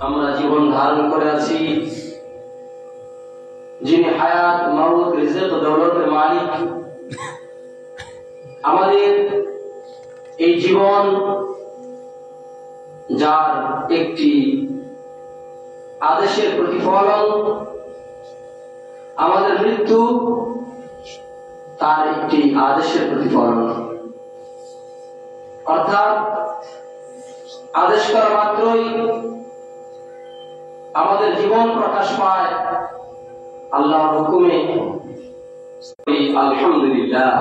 আমরা জীবন ধারণ করে আছি, যিনি হায়াত, মাউত, রিজক, দৌলতের মালিক। আমাদের এই জীবন যার একটি আদেশের প্রতিফলন, আমাদের মৃত্যু তার একটি আদেশের প্রতিফলন। অর্থাৎ আদেশ করা মাত্রই আমাদের জীবন প্রকাশ পায় আল্লাহর হুকুমে। আলহামদুলিল্লাহ।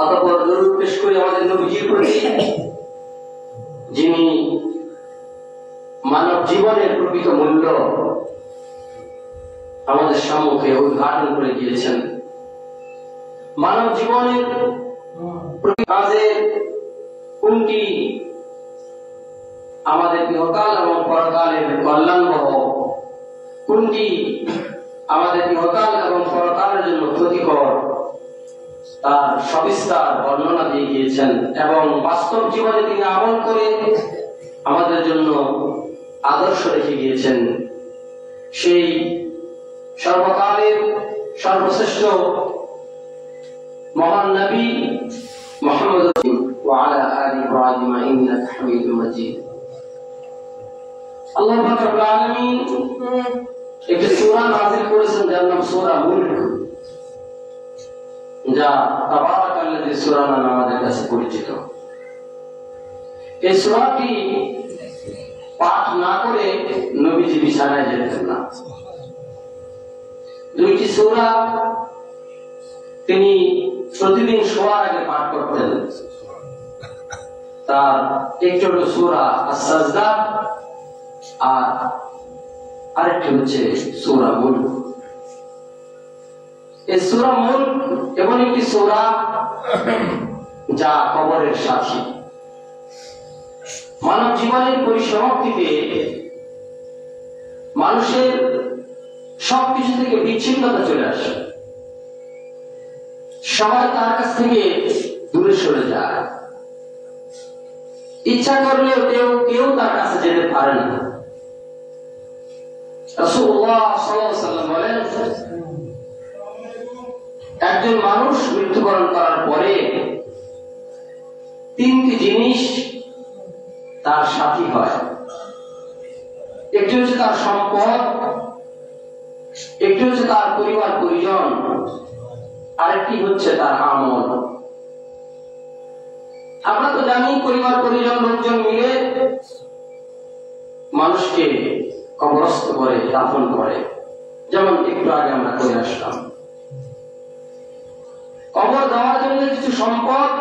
অতঃপর দরুদ পেশ করি আমাদের নবীজির প্রতি, যিনি মানব জীবনের প্রকৃত মূল্য আমাদের সম্মুখে উদ্ঘাটন করে দিয়েছেন। মানব জীবনের কাজে কোনটি আমাদের ইহকাল এবং পরকালের কল্যাণবহ, কোনটি আমাদের ইহকাল এবং পরকালের জন্য ক্ষতিকর, তার সবিস্তার বর্ণনা দিয়ে গিয়েছেন এবং বাস্তব জীবনে তিনি আমল করে আমাদের জন্য আদর্শ রেখে গিয়েছেন। সেই সর্বকালের সর্বশ্রেষ্ঠ মহান নবী মুহাম্মদ ওয়া আলা আলি ইব্রাহিম ইন্নাকা হামিদুম মাজিদ। আল্লাহ রাব্বুল আলামিন একটি সূরা নাযিল করেছেন যার নাম সূরা মুলক, যা তাবারাকাল্লাযী সূরা নামে আমাদের কাছে পরিচিত। এই সূরাটি পাঠ না করে নবীজি বিছানায় যেতেন না। দুইটি সূরা তিনি প্রতিদিন শোয়ার আগে পাঠ করতেন। তার একটি হল সূরা আস-সাজদা আর আরেকটি হচ্ছে সূরা মুলক। এই সূরা মুলক এমন একটি সূরা যা কবরের সাথী। মানব জীবনের পরিসমাপ্তিতে মানুষের সবকিছু থেকে বিচ্ছিন্নতা চলে আসে, সবাই তার কাছ থেকে দূরে সরে যায়। ইচ্ছা করলেও কেউ তার কাছে যেতে পারে না। রাসূলুল্লাহ সাল্লাল্লাহু আলাইহি ওয়াসাল্লাম বলেন, একজন মানুষ মৃত্যুবরণ করার পরে তিনটি জিনিস তার সাথী হয়। একটি হচ্ছে তার সম্পদ, একটি হচ্ছে তার পরিবার পরিজন, আরেকটি হচ্ছে তার আমল। আমরা তো জানি পরিবার পরিজন লোকজন মিলে মানুষকে কবরস্থ করে, দাফন করে, যেমন একটু আগে আমরা করে আসলাম। কবর দেওয়ার জন্য কিছু সম্পদ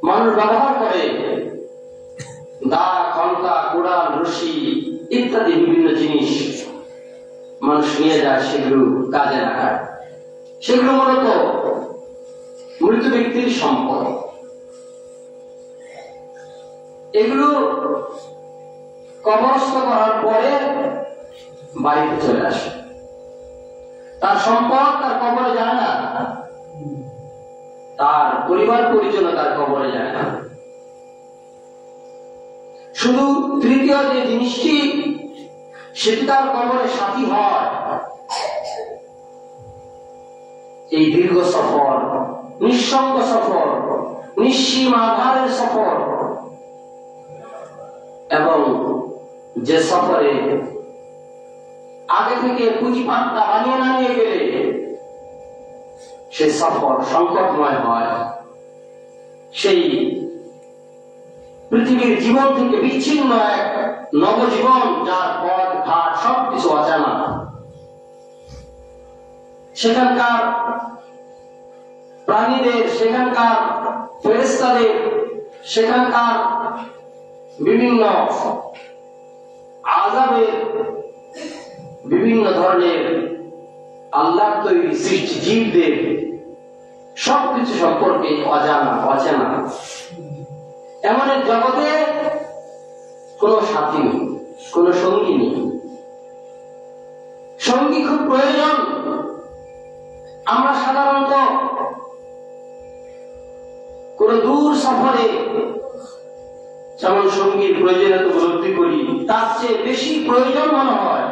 মানুষ ব্যবহার করে, দা, খন্তা, কুড়াল, রশি ইত্যাদি বিভিন্ন জিনিস মানুষ নিয়ে যায় সেগুলো কাজে লাগায়। সেগুলো মূলত মৃত ব্যক্তির সম্পদ। এগুলো কবরস্থ করার পরে বাড়িতে চলে আসে। তার সম্পদ তার কবরে যায় না, তার পরিবার পরিজন তার কবরে যায় না। শুধু তৃতীয় যে জিনিসটি সেটি তার কবরে সাথী হয়। এই দীর্ঘ সফর, নিঃসঙ্গ সফর, নিঃসীম আধারের সফর, এবং যে সফরে আগে থেকে পুঁজিপাট্টা বানিয়ে না নিয়ে গেলে সে সফর সংকটময় হয়। সেই পৃথিবীর জীবন থেকে বিচ্ছিন্ন এক নবজীবন, যার পথ ঘাট সবকিছু অজানা। সেখানকার প্রাণীদের, সেখানকার ফেরেশতাদের, সেখানকার বিভিন্ন আযাবের, বিভিন্ন ধরনের আল্লাহর তৈরি সৃষ্টি জীবদের সবকিছু সম্পর্কে অজানা, অচেনা। এমন এক জগতে কোনো সাথী নেই, কোনো সঙ্গী নেই। সঙ্গী খুব প্রয়োজন। আমরা সাধারণত কোন দূর সফরে যেমন সঙ্গীর প্রয়োজনীয়তা উপলব্ধি করি, তার চেয়ে বেশি প্রয়োজন মনে হয়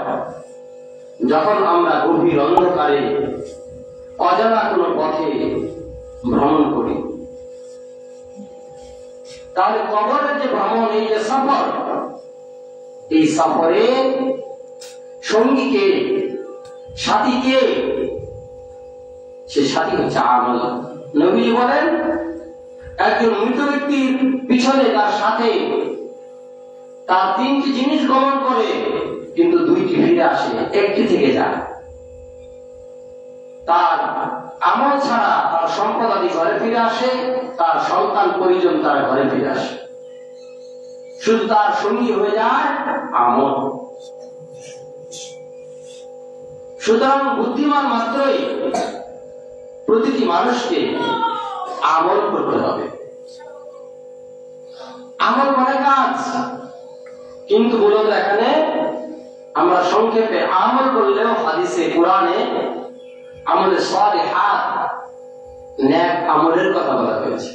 যখন আমরা গভীর অন্ধকারে অজানা কোনো পথে ভ্রমণ করি। তাহলে কবরের যে ভ্রমণ, এই যে সফর, এই সফরে সঙ্গীকে, সাথীকে, সে সাথী হচ্ছে আমল। নবী বলেন একজন মৃত ব্যক্তির পিছনে তার সাথে তার 3টি জিনিস গমন করে, কিন্তু 2টি ফিরে আসে, 1টি থেকে যায়। তার আমল ছাড়া তার সম্পদ আদি ঘরে ফিরে আসে, তার সন্তান পরিজন তার ঘরে ফিরে আসে, শুধু তার সঙ্গী হয়ে যায় আমল। সুতরাং বুদ্ধিমান মাত্রই প্রতিটি মানুষকে আমল করতে হবে। আমল মানে কাজ, কিন্তু মূলত এখানে আমরা সংক্ষেপে আমল বললেও হাদিসে কোরআনে আমলে সালিহাত, নেক আমলের কথা বলা হয়েছে।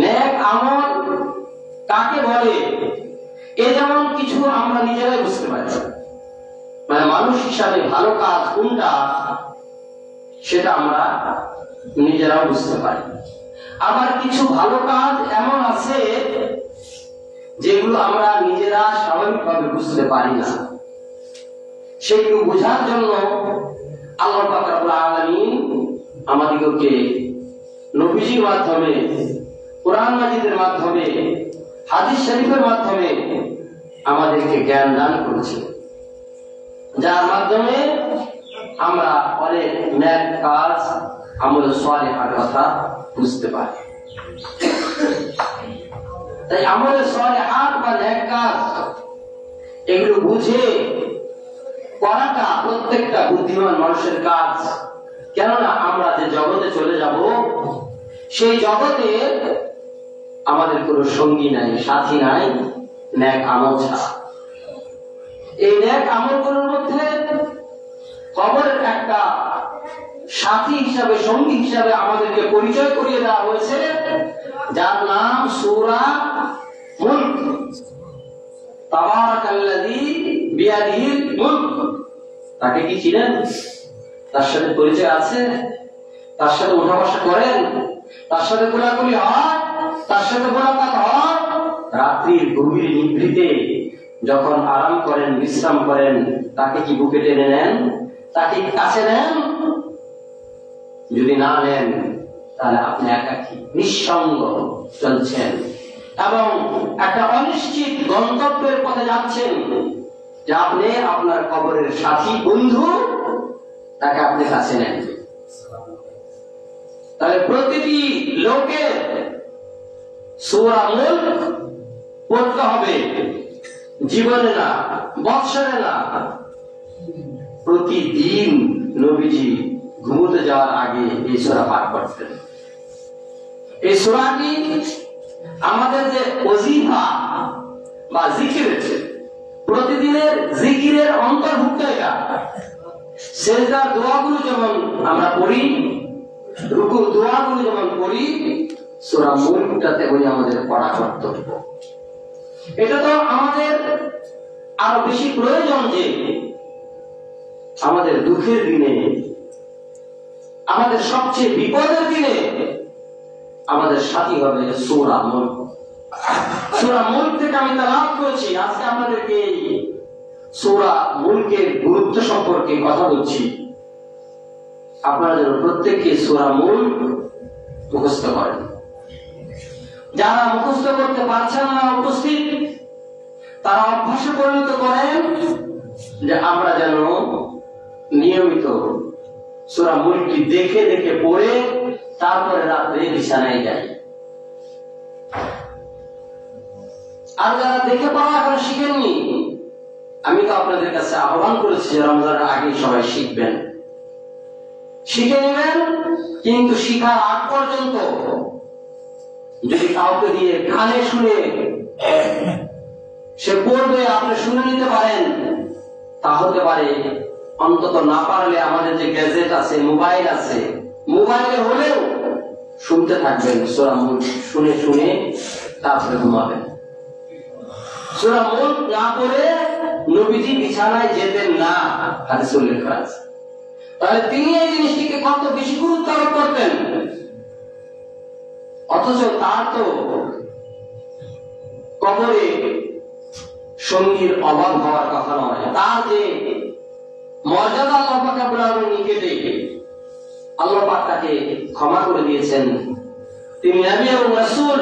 নেক আমল কাকে বলে, এ যেমন কিছু আমরা নিজেরাই বুঝতে পারি, মানে মানুষ হিসাবে ভালো কাজ কোনটা সেটা আমরা নিজেরাও বুঝতে পারি। আবার কিছু ভালো কাজ এমন আছে যেগুলো আমরা নিজেরা স্বাভাবিকভাবে বুঝতে পারি না। সেগুলো বোঝার জন্য আল্লাহ পাক রব্বুল আলামিন আমাদেরকে নবীজির মাধ্যমে, কোরআন মাজিদের মাধ্যমে, হাদিস শরীফের মাধ্যমে আমাদেরকে জ্ঞান দান করেছেন, যার মাধ্যমে আমরা অনেক নেক কাজ, আমলে সালিহার কথা বুঝতে পারি। তাই আমলে সালিহাত বা নেক কাজ এগুলো বুঝে করাটা প্রত্যেকটা বুদ্ধিমান মানুষের কাজ। কেননা আমরা যে জগতে চলে যাব, সেই জগতে আমাদের কোনো সঙ্গী নাই, সাথী নাই, নেক আমল ছাড়া। এই নেক আমলগুলোর মধ্যে কবরের একটা সাথী হিসাবে, সঙ্গী হিসাবে আমাদেরকে পরিচয় করিয়ে দেওয়া হয়েছে, যার নাম সূরা মুলক। তাবারাকাল্লাযী বিয়াদিহিল মুলক। তাকে কি চিনেন? তার সাথে পরিচয় আছে? তার সাথে উঠা বসা করেন? তার সাথে কোলাকুলি হয়? তার সাথে মোলাকাত হয়? রাত্রির গভীর নিভৃতে যখন আরাম করেন, বিশ্রাম করেন, তাকে কি বুকে টেনে নেন? তাকে কি কাছে নেন? যদি না নেন তাহলে আপনি একাকী, নিঃসঙ্গ চলছেন এবং একটা অনিশ্চিত গন্তব্যের পথে যাচ্ছেন, যে আপনি আপনার কবরের সাথী, বন্ধু, তাকে আপনি কাছে নেন। তাহলে প্রতিটি লোকের সূরা মুলক পড়তে হবে, জীবনে না, বৎসরে না, প্রতিদিন। নবীজি ঘুমোতে যাওয়ার আগে এই সূরা পাঠ করতেন। এই সূরাটি আমাদের যে ওজিফা বা জিকির, প্রতিদিনের জিকিরের অন্তর্ভুক্ত। এটা সেজদার দোয়াগুলো যেমন আমরা পড়ি, রুকুর দোয়াগুলো যেমন পড়ি, সূরা মুলকটা তেমনি আমাদের পড়া কর্তব্য। এটা তো আমাদের আরো বেশি প্রয়োজন যে আমাদের দুঃখের দিনে, আমাদের সবচেয়ে বিপদের দিনে আমাদের সাথী হবে সূরা মুলক। সূরা মুলক থেকে আমি তেলাওয়াত করেছি। আজকে আপনাদেরকে সূরা মুলকের গুরুত্ব সম্পর্কে কথা বলছি। আপনারা যেন প্রত্যেককে সূরা মুলক মুখস্থ করেন। যারা মুখস্থ করতে পারছেন না উপস্থিত, তারা অভ্যাসে পরিণত করেন যে আমরা যেন নিয়মিত সূরা মুলকটি দেখে দেখে পড়ে তারপরে রাত্রে বিছানায় যাই। আর যারা দেখে পড়া এখন শিখেননি, আমি তো আপনাদের কাছে আহ্বান করেছি যে রমজানের আগে সবাই শিখবেন, শিখে নেবেন। কিন্তু শিখার আগ পর্যন্ত যদি কাউকে দিয়ে কানে শুনে সে পড়বে, আপনি শুনে নিতে পারেন, তা হতে পারে। অন্তত না পারলে আমাদের যে গ্যাজেট আছে, মোবাইল আছে, মোবাইলে হলেও শুনতে থাকবেন। সূরা মুলক শুনে শুনে তারপরে ঘুমাবেন। সূরা মুলক না পড়ে নবীজি বিছানায় যেতেন না, হাদিসে উল্লেখ করা আছে। তাহলে তিনি এই জিনিসটিকে কত বেশি গুরুত্ব আরোপ করতেন, অথচ তার তো কবরে সঙ্গীর অভাব হওয়ার কথা নয়। তার যে মর্যাদা আল্লাহ পাক রব্বুল আলামিন নিকেটে আল্লাহ পাক তাকে ক্ষমা করে দিয়েছেন, তিনি নবী এবং রাসূল,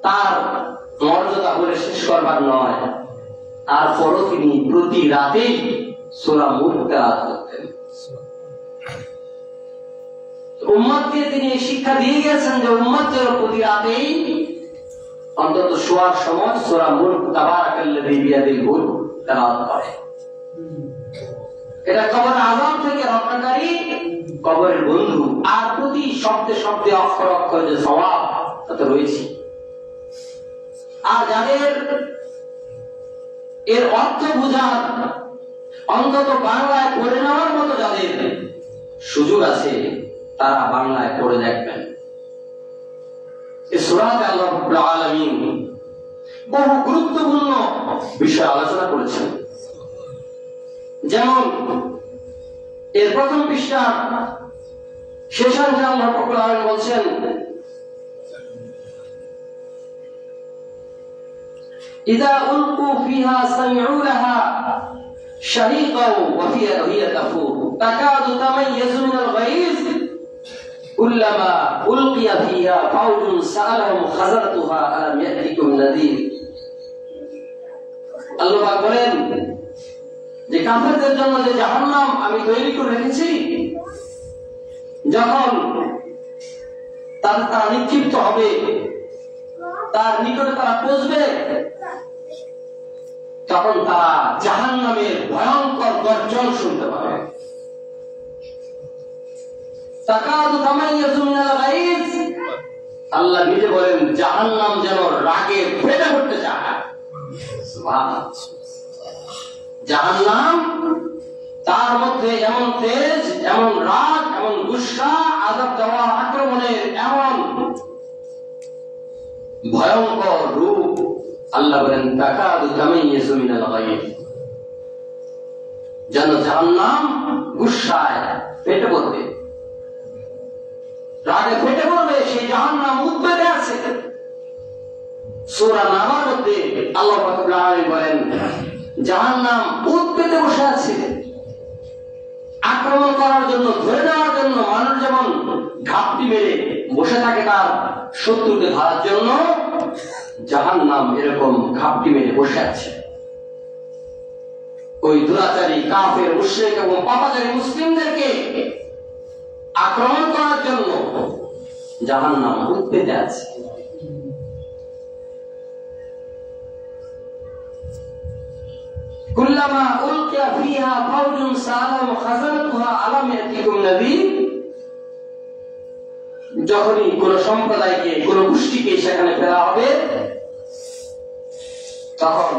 তার মর্যাদা বলে শেষ করবার নয়। তারপরও তিনি প্রতি রাতেই সূরা মুলক তেলাওয়াত করতেন। উম্মতকে তিনি শিক্ষা দিয়ে গেছেন যে উম্মত যেন প্রতি রাতেই অন্তত শোয়ার সময় সূরা মুলক তাবারাকাল্লাযী বিয়াদিল মুলক তেলাওয়াত করে। এটা কবর আযাব থেকে রক্ষাকারী, কবরের বন্ধু। আর প্রতি শব্দে শব্দে অক্ষর অক্ষর যে সওয়াব তা রয়েছে। আর যাদের এর অর্থ বোঝার অন্তত বাংলায় পড়ে নেওয়ার মতো যাদের সুযোগ আছে, তারা বাংলায় পড়ে দেখবেন। এই সূরাতে আল্লাহ রাব্বুল আলামিন বহু গুরুত্বপূর্ণ বিষয় আলোচনা করেছেন। যেমন এর প্রথম পৃষ্ঠা শেষাংশে আল্লাহ রাব্বুল আলামিন বলছেন, إذا ألقوا فيها سمعوا لها شهيقا وهي تفور تكاد تميز من الغيظ كلما ألقي فيها فوج سألهم خزنتها ألم يأتكم نذير। আল্লাহ বলেন যে কাফেরদের জন্য যে জাহান্নাম আমি তৈরি করে রেখেছি, যখন তারা নিক্ষিপ্ত হবে, তার নিকটে তারা পৌঁছবে, তখন তারা জাহান্নামের ভয়ঙ্কর গর্জন শুনতে পাবে। তাকাদু তামাইয়াজু মিনাল গাইজ, আল্লাহ নিজে বলেন জাহান্নাম যেন রাগে ফেটে পড়তে চায়। সুবহানাল্লাহ। জাহান্নাম তার মধ্যে এমন তেজ, এমন রাগ, এমন গুসা, আযাব দেওয়া, আক্রমণের এমন ভয়ঙ্কর রূপ, আল্লাহ বলেন তাকাদু তামাইয়াজু মিনাল গাইজ, যেন জাহান্নাম গুসায় ফেটে পড়বে, রাগে ফেটে পড়বে। সেই জাহান্নাম উদ্বেগে আছে। সূরা নাবার মধ্যে আল্লাহ পাক রব্বুল আলামিন বলেন জাহান্নাম উদ্বেগে বসে আছে, আক্রমণ করার জন্য, ধরে নেওয়ার জন্য। মানুষ যেমন ঘাপটি মেরে বসে থাকে তার শত্রুকে ধরার জন্য, জাহান্নাম এরকম ঘাপটি মেরে বসে আছে ওই দুরাচারী কাফের, মুশরিক এবং পাপাচারী মুসলিমদেরকে আক্রমণ করার জন্য। জাহান্নাম উদ্বেগে আছে। কুল্লামা উলকিয়া ফিহা ফাওজুন সাআলাহুম খাযানাতুহা আলাম ইয়াতিকুম নাযীর, যখনই কোন সম্প্রদায়কে, কোন গোষ্ঠীকে সেখানে ফেলা হবে, তখন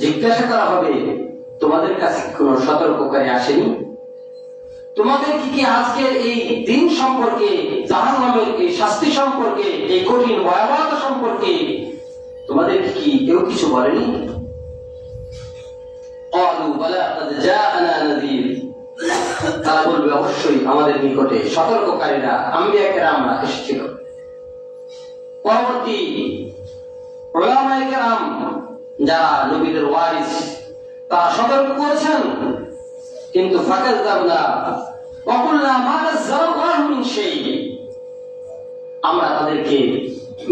জিজ্ঞাসা করা হবে তোমাদের কাছে কোন সতর্ককারী আসেনি? তোমাদের কি আজকের এই দিন সম্পর্কে, জাহান্নামের এই শাস্তি সম্পর্কে, এই কঠিন ভয়াবহতা সম্পর্কে তোমাদের কি কেউ কিছু বলেনি? ক্বালু বালা ক্বাদ জাআনা নাযীর, তারা বলবে অবশ্যই আমাদের নিকটে সতর্ককারীরা, আম্বিয়া কেরামরা এসেছিল। পরবর্তী উলামায়ে কেরাম যারা নবীদের ওয়ারিস, তারা সতর্ক করেছেন, কিন্তু ফাকাযযাবনা ওয়া কুলনা মা নাযালাল্লাহু মিন শাই, আমরা তাদেরকে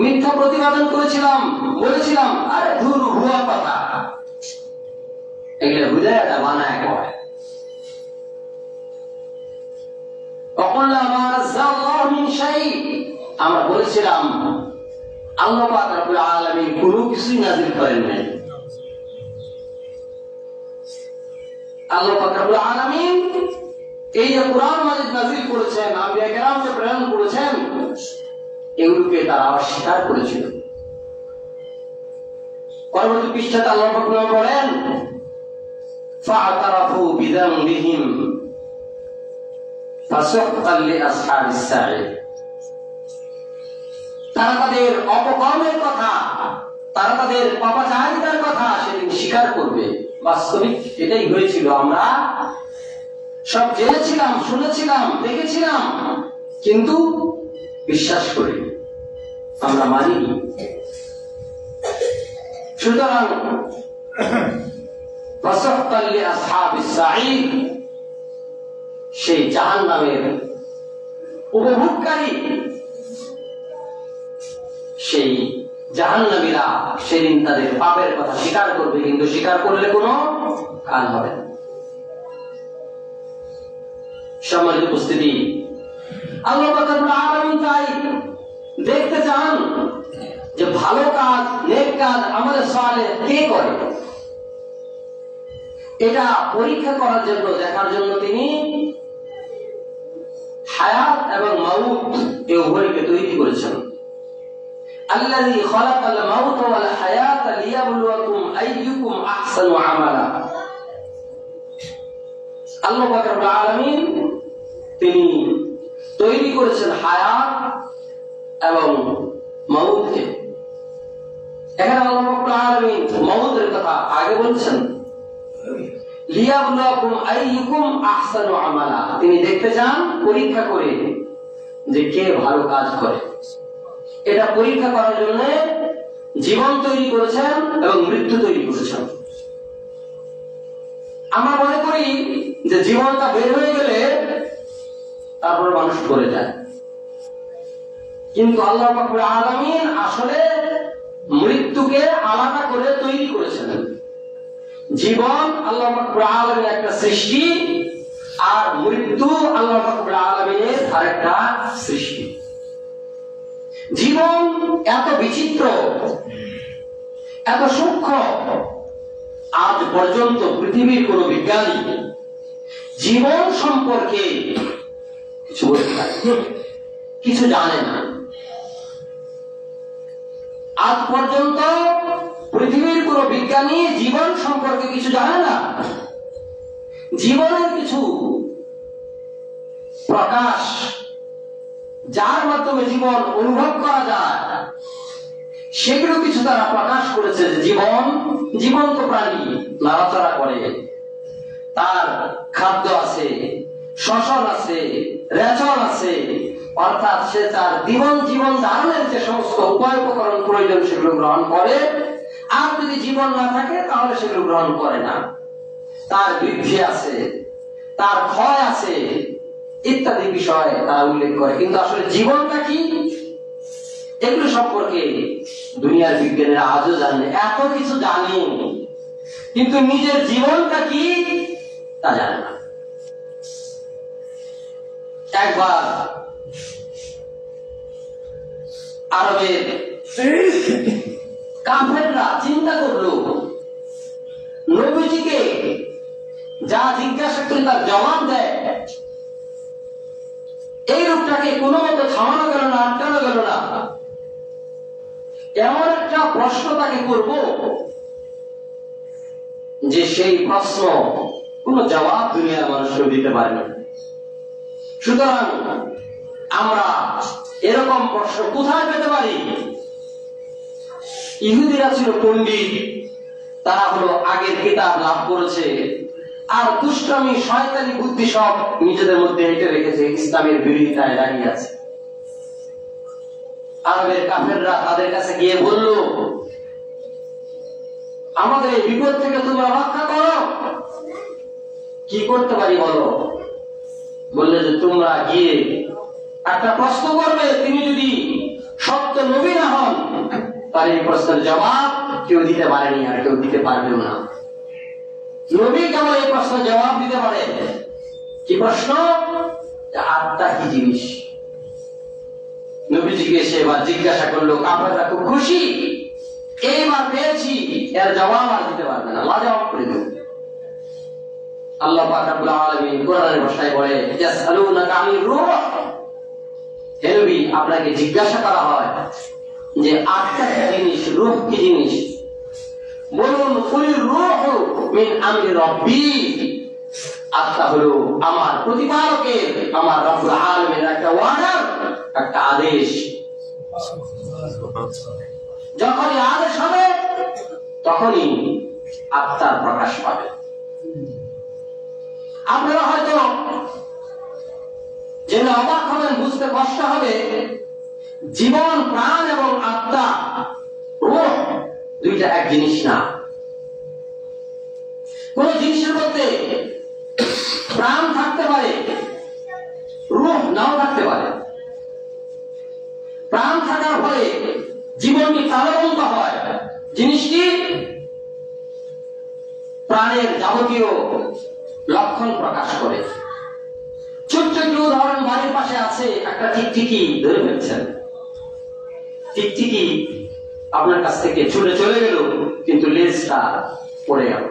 মিথ্যা প্রতিপাদন করেছিলাম, বলেছিলাম আরে ধুর হুয়া কথা, এগুলো হুদায়টা বানায় কয়। ওয়া কুলনা মা নাযালাল্লাহু মিন শাই, আমরা বলেছিলাম আল্লাহ পাক রব্বুল আলামিন কোনো কিছুই নাযিল করেন নাই। আল্লাহ পাক রব্বুল আলামিন এই যে কুরআন মাজিদ নাযিল করেছেন, আম্বিয়া কেরামকে প্রেরণ করেছেন, এগুলোকে তারা অস্বীকার করেছিল। পরবর্তী পৃষ্ঠাতে আল্লাহ পাক বলেন ফাআতারাফু বিযামবিহিম ফাসুক্কাল লিআসহাবিস সাঈর, তারা তাদের অপকর্মের কথা, তারা তাদের পাপাচারিতার কথা সেদিন স্বীকার করবে। বাস্তবিক এটাই হয়েছিল। আমরা সব জেনেছিলাম, শুনেছিলাম, দেখেছিলাম, কিন্তু বিশ্বাস করিনি, আমরা মানিনি। সুতরাং সেই জাহান্নামের উপভোগকারী সেই জাহান্নামীরা সেদিন তাদের পাপের কথা স্বীকার করবে, কিন্তু স্বীকার করলে কোনো কাজ হবে না। সম্মানিত উপস্থিতি, আল্লাহ রাব্বুল আলামিন তাই দেখতে চান যে ভালো কাজ, নেক কাজ, আমলে সালেহ কে করে। এটা পরীক্ষা করার জন্য, দেখার জন্য তিনি হায়াত এবং মাউত এই উভয়কে তৈরি করেছেন। আল্লাযী খালাকাল মাউতা ওয়াল হায়াতা লিয়াবলুয়াকুম আইয়ুকুম আহসানু আমালা। আল্লাহ রাব্বুল আলামিন তিনি তৈরি করেছেন হায়াত এবং মাউতকে। এখানে আল্লাহ রাব্বুল আলামিন মাউতের কথা আগে বলছেন, লিয়াবলুয়াকুম আইয়ুকুম আহসানু আমালা। তিনি দেখতে চান পরীক্ষা করে যে কে ভালো কাজ করে। এটা পরীক্ষা করার জন্য জীবন তৈরি করেছেন এবং মৃত্যু তৈরি করেছেন। আমরা মনে করি যে জীবনটা বের হয়ে গেলে তারপর মানুষ করে যায়, কিন্তু আল্লাহ রাব্বুল আলামিন আসলে মৃত্যুকে আলাদা করে তৈরি করেছেন। জীবন আল্লাহ রাব্বুল আলামিনের একটা সৃষ্টি, আর মৃত্যু আল্লাহ রাব্বুল আলামিনের আরেকটা সৃষ্টি। জীবন এত বিচিত্র, এত সূক্ষ্ম, আজ পর্যন্ত পৃথিবীর কোন বিজ্ঞানী জীবন সম্পর্কে কিছু বলতে পারে, কিছু জানে না। আজ পর্যন্ত পৃথিবীর কোন বিজ্ঞানী জীবন সম্পর্কে কিছু জানে না। জীবনের কিছু প্রকাশ, যার মাধ্যমে জীবন অনুভব করা যায়, সেগুলো কিছু তারা প্রকাশ করেছে। যে জীবন জীবন্ত প্রাণী, নাড়াচাড়া করে, তার খাদ্য আছে, শ্বসন আছে, রেচন আছে, অর্থাৎ সে তার জীবন ধারণের যে সমস্ত উপায় উপকরণ প্রয়োজন সেগুলো গ্রহণ করে। আর যদি জীবন না থাকে তাহলে সেগুলো গ্রহণ করে না। তার বৃদ্ধি আছে, তার ক্ষয় আছে, ইত্যাদি বিষয় তারা উল্লেখ করে। কিন্তু আসলে জীবনটা কি, এগুলো সম্পর্কে দুনিয়ার বিজ্ঞানীরা আজও জানে। এত কিছু জানে, কিন্তু নিজের জীবনটা কি তা জানে না। একবার আরবের কাফেররা চিন্তা করলো, নবীজিকে যা জিজ্ঞাসা করে তার জবাব দেয়, এই লোকটাকে কোনো মতো থামানো গেল না, আটকানো গেল না। এমন একটা প্রশ্ন তাকে করব যে সেই প্রশ্ন কোন জবাব দুনিয়ার মানুষকে দিতে পারে না। সুতরাং আমরা এরকম প্রশ্ন কোথায় পেতে পারি? ইহুদিরা ছিল পণ্ডিত, তারা হলো আগের কিতাব লাভ করেছে, আর দুষ্টামি শয়তানি বুদ্ধি সব নিজেদের মধ্যে এঁটে রেখেছে, ইসলামের বিরোধিতায় দাঁড়িয়ে আছে। আরবের কাফেররা তাদের কাছে গিয়ে বলল, আমাদের এই বিপদ থেকে তোমরা রক্ষা করো। কি করতে পারি বলো? বললে যে তোমরা গিয়ে একটা প্রশ্ন করবে, তিনি যদি সত্য নবী না হন তাহলে এই প্রশ্নের জবাব কেউ দিতে পারেনি, আর কেউ দিতে পারবেও না। নবী কেবল এই প্রশ্নের জবাব দিতে পারে। কি প্রশ্ন? আত্মা কি জিনিস? নবীজিকে এসে এবার জিজ্ঞাসা করলো। কাফেররা খুব খুশি, এইবার পেয়েছি, এর জবাব আর দিতে পারবে না, লাজবাব করে দেবে। আল্লাহ পাক রব্বুল আলামিন কোরআনের ভাষায় বলে, ইয়াসআলুনাকা আনির রূহ। হে নবী, আপনাকে জিজ্ঞাসা করা হয় যে আত্মা কি জিনিস, রূহ কি জিনিস? বলুন, কুলির রূহু মিন আমরি রাব্বি। আত্মা হলো আমার প্রতিপালকের, আমার রব্বুল আলামিনের একটা অর্ডার, একটা আদেশ। যখনই আদেশ হবে তখনই আত্মার প্রকাশ পাবে। আপনারা হয়তো জেনে অবাক হবেন, বুঝতে কষ্ট হবে, জীবন, প্রাণ এবং আত্মা, রূহ দুইটা এক জিনিস না। কোন জিনিসের মধ্যে প্রাণ থাকতে পারে, রূহ নাও থাকতে পারে। প্রাণ থাকার ফলে জীবনটি প্রাণবন্ত হয়, জিনিসটি প্রাণের যাবতীয় লক্ষণ প্রকাশ করে। ছোট্ট একটু উদাহরণ, বাড়ির পাশে আছে একটা টিকটিকি, ধরে ফেলছেন, টিকটিকি আপনার কাছ থেকে ছুটে চলে গেল, কিন্তু লেজটা পড়ে গেল।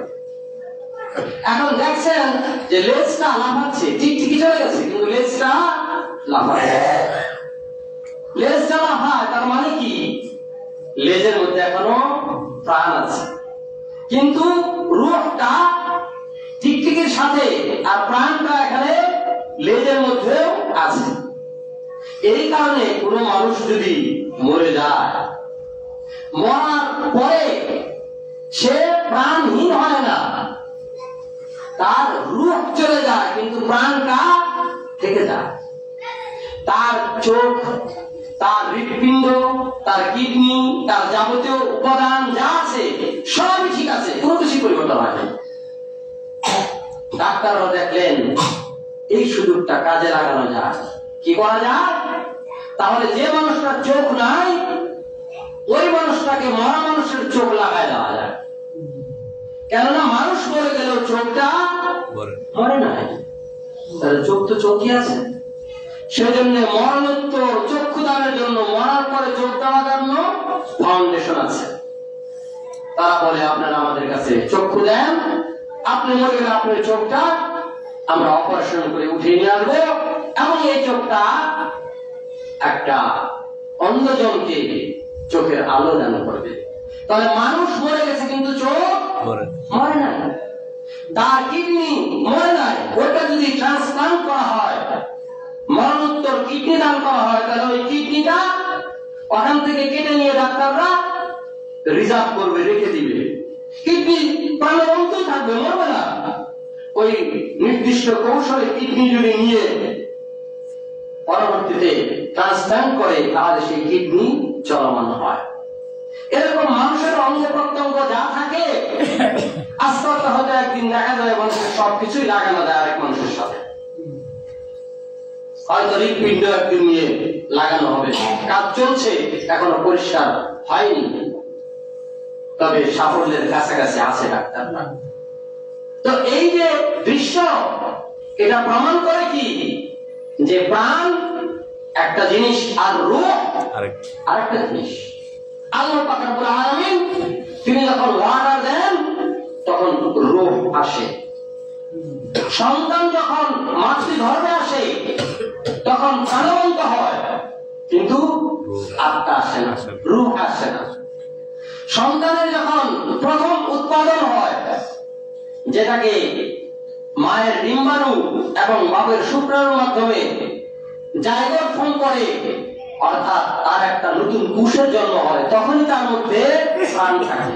এখন দেখছেন যে লেজটা লাফাচ্ছে, টিকটিকি চলে গেছে কিন্তু লেজটা লাফাচ্ছে। লেজটা লাফায়, তার মানে কি? লেজের মধ্যে এখনো প্রাণ আছে, কিন্তু রূহটা টিকটিকির সাথে আর প্রাণটা এখানে লেজের মধ্যেও আছে। এই কারণে কোন মানুষ যদি মরে যায়, মরার পরে সে প্রাণহীন হয় না, তার রূহ চলে যায় কিন্তু প্রাণটা থেকে যায়। তার চোখ, তার হৃৎপিণ্ড, তার কিডনি, তার যাবতীয় উপাদান যা আছে সবই ঠিক আছে, কোনো কিছু পরিবর্তন হয়নি। ডাক্তাররা দেখলেন এই সুযোগটা কাজে লাগানো যায়। কি করা যায়? তাহলে যে মানুষটার চোখ নাই, ওই মানুষটাকে মরা মানুষের চোখ লাগায় দেওয়া যায়। কেননা মানুষ মরে গেলেও চোখটা মরে নাই, তাহলে চোখ তো চোখই আছে। সেজন্য মরণোত্তর চক্ষুদানের জন্য, মরার পরে চোখ দেওয়ার জন্য ফাউন্ডেশন আছে। তারা বলে আপনারা আমাদের কাছে চক্ষু দেন, আপনি মরে গেলে আপনার চোখটা আমরা অপারেশন করে উঠিয়ে নিয়ে আসবো, এবং এই চোখটা একটা অন্ধজনকে চোখের আলো দান করবে। তাহলে মানুষ মরে গেছে কিন্তু চোখ মরে নাই, তার কিডনি মরে নাই। ওটা যদি ট্রান্সপ্লান্ট করা হয়, মরণোত্তর কিডনি দান করা হয়, তাহলে ওই কিডনিটা ওখান থেকে কেটে নিয়ে ডাক্তাররা রিজার্ভ করবে, রেখে দিবে। কিডনি প্রাণবন্তই থাকবে, মরবে না। ওই নির্দিষ্ট কৌশলে কিডনি যদি নিয়ে পরবর্তীতে ট্রান্সপ্লান্ট করে, তাহলে সেই কিডনি চলমান হয়। এরকম মানুষের অঙ্গ প্রত্যঙ্গ যা থাকে, আস্তে আস্তে হয়তো একদিন দেখা যায় মানুষের সবকিছুই লাগানো যায় আরেক মানুষের সাথে। হয়তো হৃৎপিণ্ড একদিন নিয়ে লাগানো হবে, কাজ চলছে, এখনো পরিষ্কার হয়নি, তবে সাফল্যের কাছাকাছি আছে ডাক্তাররা। তো এই যে দৃশ্য, এটা প্রমাণ করে কি যে প্রাণ একটা জিনিস আর রূহ আরেকটা জিনিস। আল্লাহ পাক রব্বুল আলামিন তিনি যখন ওয়ার্ডার দেন তখন রূহ আসে। সন্তান যখন মাতৃগর্ভে আসে তখন প্রাণবন্ত হয়, কিন্তু আত্মা আসে না, রূহ আসে না। সন্তানের যখন প্রথম উৎপাদন হয়, যেটাকে মায়ের ডিম্বাণু এবং বাপের শুক্রাণুর মাধ্যমে জাইগোট ফর্ম করে, অর্থাৎ তার একটা নতুন কোষের জন্ম হয়, তখনই তার মধ্যে প্রাণ থাকে।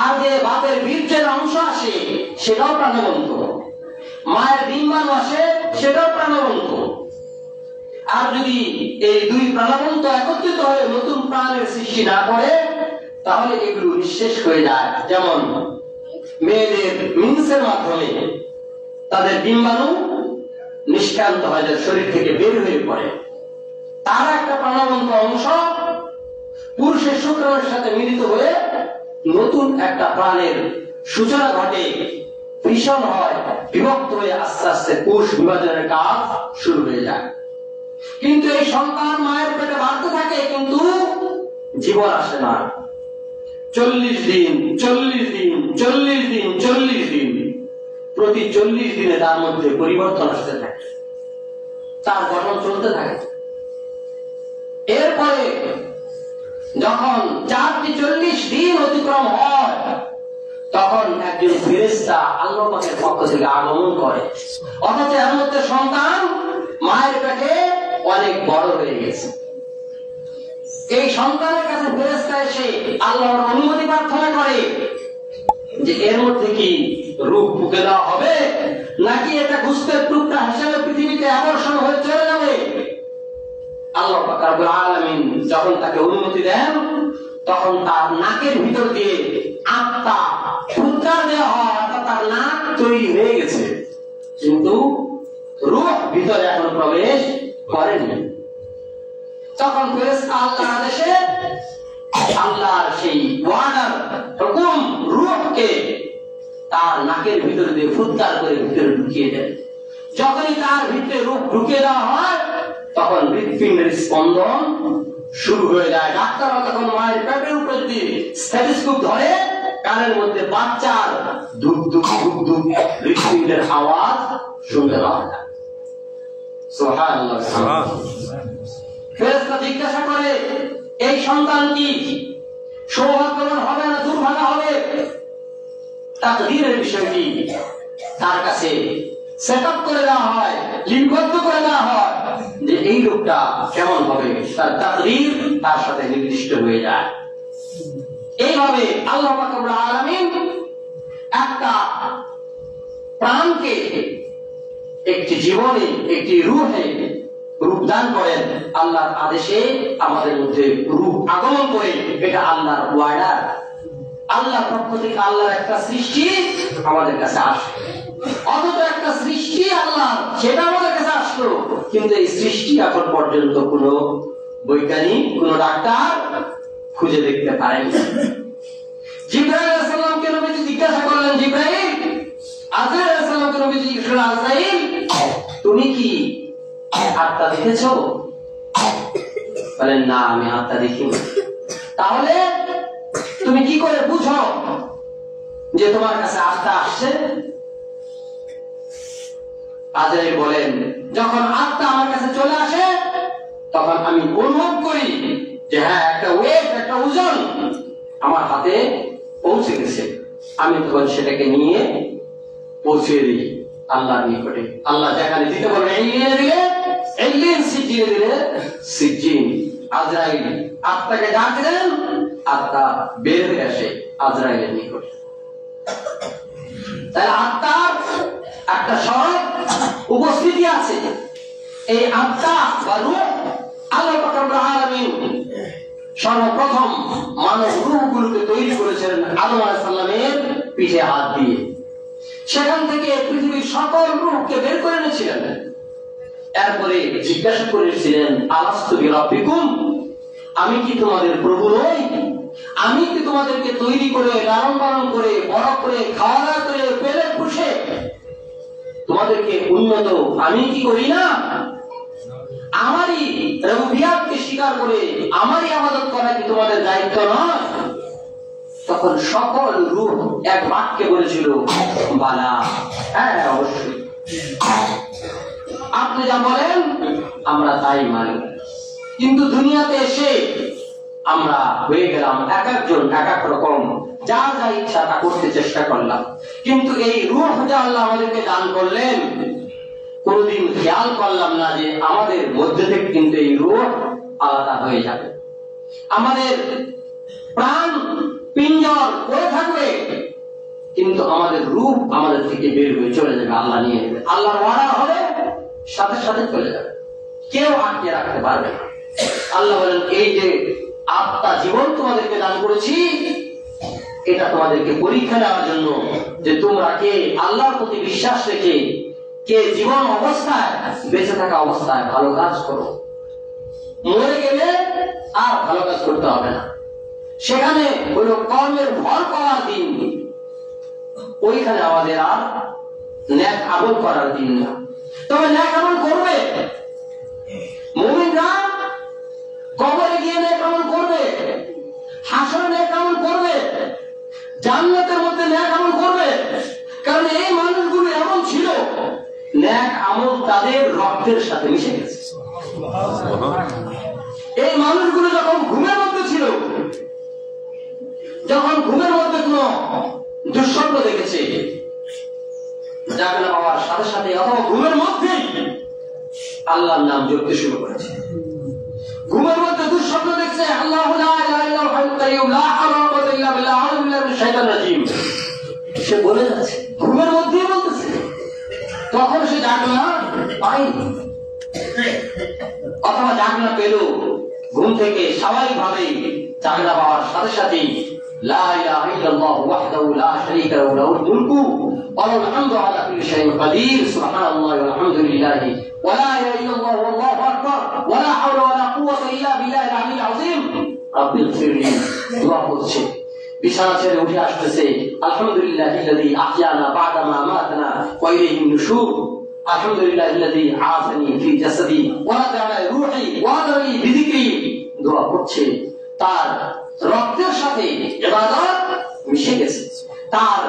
আর যে বাপের বীর্যের অংশ আসে সেটাও প্রাণবন্ত, মায়ের ডিম্বাণু আসে সেটাও প্রাণবন্ত। আর যদি এই দুই প্রাণবন্ত একত্রিত হয়ে নতুন প্রাণের সৃষ্টি না করে, তাহলে এগুলো নিঃশেষ হয়ে যায়। যেমন মেয়েদের মিন্সের মাধ্যমে তাদের ডিম্বাণু নিষ্ক্রান্ত হয়, যার শরীর থেকে বের হয়ে পড়ে, তার একটা প্রাণবন্ত অংশ পুরুষের শুক্রাণুর সাথে মিলিত হয়ে নতুন একটা প্রাণের সূচনা ঘটে, ভীষণ হয়, বিভক্ত হয়ে আস্তে আস্তে কোষ বিভাজনের কাজ শুরু হয়ে যায়। কিন্তু এই সন্তান মায়ের পেটে বাড়তে থাকে, কিন্তু জীবন আসে না। 40 দিন 40 দিন 40 দিন 40 দিন, প্রতি 40 দিনে তার মধ্যে পরিবর্তন আসতে থাকে, তার গঠন চলতে থাকে। এরপরে যখন 40 দিন অতিক্রম হয়, তখন একজন ফেরেশতা আল্লাহ পাকের পক্ষ থেকে আগমন করে, অথচ এর মধ্যে সন্তান মায়ের পেটে অনেক বড় হয়ে গেছে। সন্তানের কাছে ফেরেশতা এসে আল্লাহর অনুমতি প্রার্থনা করে যে এর মধ্যে কি রূহ ফুঁকে দেওয়া হবে, নাকি এটা গোশতের টুকরা হিসেবে পৃথিবীতে আবর্ষণ হয়ে চলে যাবে। আল্লাহ পাক রব্বুল আলামিন যখন তাকে অনুমতি দেন, তখন তার নাকের ভিতর দিয়ে আত্মা ফুৎকার দেওয়া হয়, অর্থাৎ তার নাক তৈরি হয়ে গেছে, কিন্তু রূহ ভিতরে এখনো প্রবেশ করেনি। তখন ফেরেশতা আল্লাহর আদেশে, আল্লাহর সেই ওয়ার্ডার হুকুম, রূহকে তার নাকের ভিতরে দিয়ে ফুৎকার করে ভিতরে ঢুকিয়ে দেন। যখনই তার ভিতরে রূহ ঢুকিয়ে দেওয়া হয়, তখন হৃৎপিণ্ডের স্পন্দন শুরু হয়ে যায়। ডাক্তাররা তখন মায়ের পেটের উপর দিয়ে স্টেথোস্কোপ ধরে কানের মধ্যে বাচ্চার ধুক ধুক ধুক ধুক হৃৎপিণ্ডের আওয়াজ শুনতে পাওয়া যায়। সুবহানাল্লাহ। ফেরেশতা জিজ্ঞাসা করে, এই সন্তান কি সৌভাগ্যবান হবে না দুর্ভাগা হবে? তাকদীরের বিষয়টি তার কাছে সেটআপ করে দেওয়া হয়, লিপিবদ্ধ করে দেওয়া হয় যে এই লোকটা কেমন হবে, তার তাকদীর তার সাথে নির্দিষ্ট হয়ে যায়। এইভাবে আল্লাহ পাক রব্বুল আলামিন একটা প্রাণকে একটি জীবনে, একটি রূহে রূপদান করেন। আল্লাহর আদেশে আমাদের মধ্যে রূহ আগমন করে, এটা আল্লাহর ওয়ার্ডার। আল্লাহর পক্ষ থেকে আল্লাহর একটা সৃষ্টি আমাদের কাছে আসে, অথচ একটা সৃষ্টি আল্লাহ, সেটা আমাদের কাছে আসলো, কিন্তু এই সৃষ্টি এখন পর্যন্ত কোনো বৈজ্ঞানিক, কোনো ডাক্তার খুঁজে দেখতে পারেনি। জিবরাইল আলাইহিস সালামকে নবীজি জিজ্ঞাসা করলেন, জিবরাইল, আজরাইল আলাইহিস সালামকে নবীজি জিজ্ঞাসা করলেন, আজরাইল, তুমি কি আত্মা দেখেছো? বলেন, না, আমি আত্মা দেখিনি। তাহলে তুমি কি করে বুঝো যে তোমার কাছে আত্মা আসছে? আজরাইল বলেন, যখন আত্মা আমার কাছে চলে আসে, তখন আমি অনুভব করি যে হ্যাঁ, একটা ওয়েট, একটা ওজন আমার হাতে পৌঁছে গেছে। আমি তখন সেটাকে নিয়ে পৌঁছে দিই আল্লাহর নিকটে। আল্লাহ যেখানে দিতে বলবে এলিয়ে দিলে এলিয়েন, সিজিয়ে দিলে সিজিন। আজরাইল আত্মাকে ডাক দেন, আত্মা বের হয়ে আসে আজরাইলের নিকটে। তাহলে আত্মার একটা সরব উপস্থিতি আছে। এই আত্মা বা রূহ আল্লাহ পাক রব্বুল আলামিন সর্বপ্রথম মানব রূহগুলোকে তৈরি করেছিলেন আদম আলাইহিস সালামের পিঠে হাত দিয়ে। সেখান থেকে পৃথিবীর সকল রূহকে বের করে এনেছিলেন। এরপরে জিজ্ঞাসা করেছিলেন, আলাস্তু বিরাব্বিকুম, আমি কি তোমাদের প্রভু নই? আমি কি তোমাদেরকে তৈরি করে, লালন পালন করে, বড় করে, খাওয়া দাওয়া করে, পেলে পুষে তোমাদেরকে উন্নত আমি কি করি না? আমারই রুবিয়াতকে স্বীকার করে আমারই ইবাদত করা কি তোমাদের দায়িত্ব নয়? তখন সকল রূহ এক বাক্যে বলেছিল, বালা, হ্যাঁ অবশ্যই, আপনি যা বলেন আমরা তাই মানি। কিন্তু দুনিয়াতে এসে আমরা হয়ে গেলাম এক একজন এক এক রকম, যা যা ইচ্ছা তা করতে চেষ্টা করলাম। কিন্তু এই রূহ যা আল্লাহ আমাদেরকে দান করলেন, কোনদিন খেয়াল করলাম না যে আমাদের মধ্যে থেকে কিন্তু এই রূহ আলাদা হয়ে যাবে। আমাদের প্রাণ পিঞ্জর পড়ে থাকবে, কিন্তু আমাদের রূহ আমাদের থেকে বের হয়ে চলে যাবে, আল্লাহ নিয়ে নেবে। আল্লাহর ওয়াদা হবে, সাথে সাথে চলে যাবে, কেউ আটকে রাখতে পারবে না। আল্লাহ বলেন, এই যে আত্মা জীবন তোমাদেরকে দান করেছি, এটা তোমাদেরকে পরীক্ষা দেওয়ার জন্য যে তোমরা কে আল্লাহর প্রতি বিশ্বাস রেখে, কে জীবন অবস্থায়, বেঁচে থাকা অবস্থায় ভালো কাজ করো। মরে গেলে আর ভালো কাজ করতে হবে না। সেখানে হলো কর্মের ভর পাওয়ার দিন, ওইখানে আমাদের আর ন্যাক আমল করার দিন না। তবে ন্যাক আমল করবে মুমিনরা, কবরে গিয়ে ন্যাক আমল করবে, হাসরে ন্যাক আমল করবে, জান্নাতের মধ্যে ন্যাক আমল করবে। কারণ এই মানুষগুলো এমন ছিল, ন্যাক আমল তাদের রক্তের সাথে মিশে গেছে। এই মানুষগুলো যখন ঘুমের মধ্যে ছিল, যখন ঘুমের মধ্যে কোন দুঃস্বপ্ন দেখেছে, জাগনা পাওয়ার সাথে সাথে অথবা ঘুমের মধ্যেই আল্লাহর নাম জপতে শুরু করেছে। ঘুমের মধ্যে দুঃস্বপ্ন দেখছে, আল্লাহ শাইতানির রাজিম, সে বলে যাচ্ছে, ঘুমের মধ্যেই বলতেছে। তখন সে জাগনা পায়নি, অথবা জাগনা পেল, ঘুম থেকে স্বাভাবিকভাবে জাগনা পাওয়ার সাথে সাথেই লা ইলাহা ইল্লাল্লাহু ওয়াহদাহু লা শারীকা লাহু লাহুল মুলকু ওয়া লাহুল হামদু আলা কুল্লি শাইইন কাদির সুবহানাল্লাহি ওয়া আলহামদুলিল্লাহি ওয়া লা ইলাহা ইল্লাল্লাহু ওয়াল্লাহু আকবার ওয়া লা হাওলা ওয়া লা কুওয়াতা ইল্লা বিল্লাহিল আলিয়্যিল আযীম রাব্বিল ফিরলি দোয়া করছে। বিছানা ছেড়ে উঠে আসতেছে, আলহামদুলিল্লাহিল্লাযী আহইয়ানা বা'দা মা আমাতানা ওয়া ইলাইহিন নুশুর, আলহামদুলিল্লাহিল্লাযী আফানি ফি জাসাদি ওয়া রাদা'আ রূহি ওয়া আদানি বিযিকরি। দোয়া করছে, তার রক্তের সাথে ইবাদত মিশে গেছে, তার